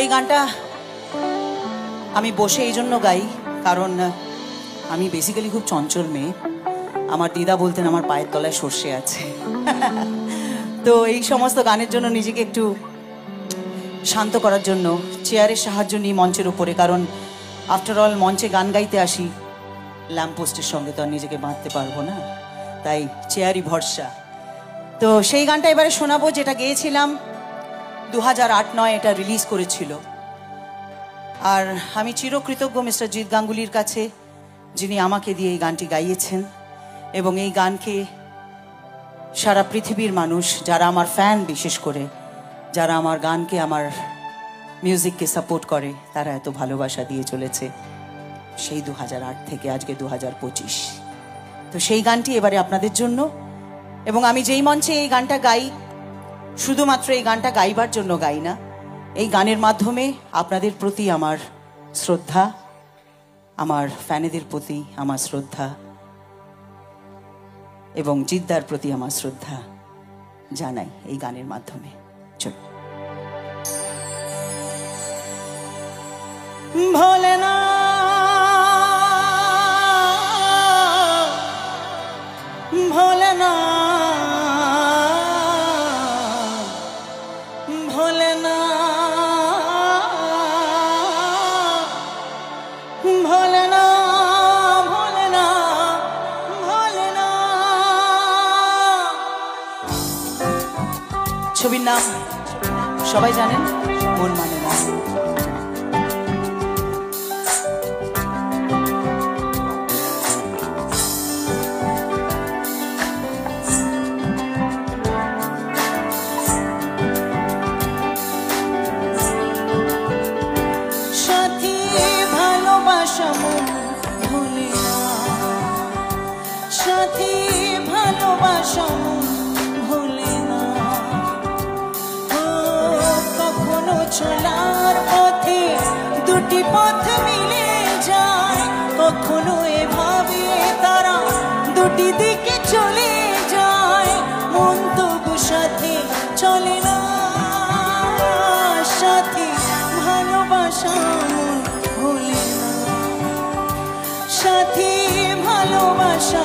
এই গানটা আমি বসে এই জন্য গাই কারণ আমি বেসিক্যালি খুব চঞ্চল মেয়ে। আমার দিদা বলতেন আমার পায়ের তলায় সর্ষে আছে। তো এই সমস্ত গানের জন্য নিজেকে একটু শান্ত করার জন্য চেয়ারের সাহায্য নিই মঞ্চের উপরে, কারণ আফটার অল মঞ্চে গান গাইতে আসি, ল্যাম্পপোস্টের সঙ্গে তো আর নিজেকে বাঁধতে পারবো না, তাই চেয়ারই ভরসা। তো সেই গানটা এবারে শোনাবো, যেটা গেয়েছিলাম 2008-9 এটা রিলিজ করেছিল। আর আমি চিরকৃতজ্ঞ মিস্টার জিৎ গাঙ্গুলির কাছে, যিনি আমাকে দিয়ে এই গানটি গাইয়েছেন। এবং এই গানকে সারা পৃথিবীর মানুষ, যারা আমার ফ্যান, বিশেষ করে যারা আমার গানকে, আমার মিউজিককে সাপোর্ট করে, তারা এত ভালোবাসা দিয়ে চলেছে সেই 2008 থেকে আজকে 2025। তো সেই গানটি এবারে আপনাদের জন্য। এবং আমি যেই মঞ্চে এই গানটা গাই, শুধুমাত্র এই গানটা গাইবার জন্য গাই না, এই গানের মাধ্যমে আপনাদের প্রতি আমার শ্রদ্ধা, আমার ফ্যানেদের প্রতি আমার শ্রদ্ধা এবং জিদ্দার প্রতি আমার শ্রদ্ধা জানাই এই গানের মাধ্যমে। চলো। ভোলেনাথ ভোলেনাথ ভোলেনাথ ভোলেনাথ ভোলেনাথ। ছবির নাম সবাই জানেন, মন মানে না। সাথী ভালোবাসা ভুলে না, কখনো চলার পথে দুটি পথ মিলে যায়, কখনো এভাবে তারা দুটি দিকে চলে যায়, মন তবু সাথে চলে না। সাথী ভালোবাসা ভুলে না, সাথী ভালোবাসা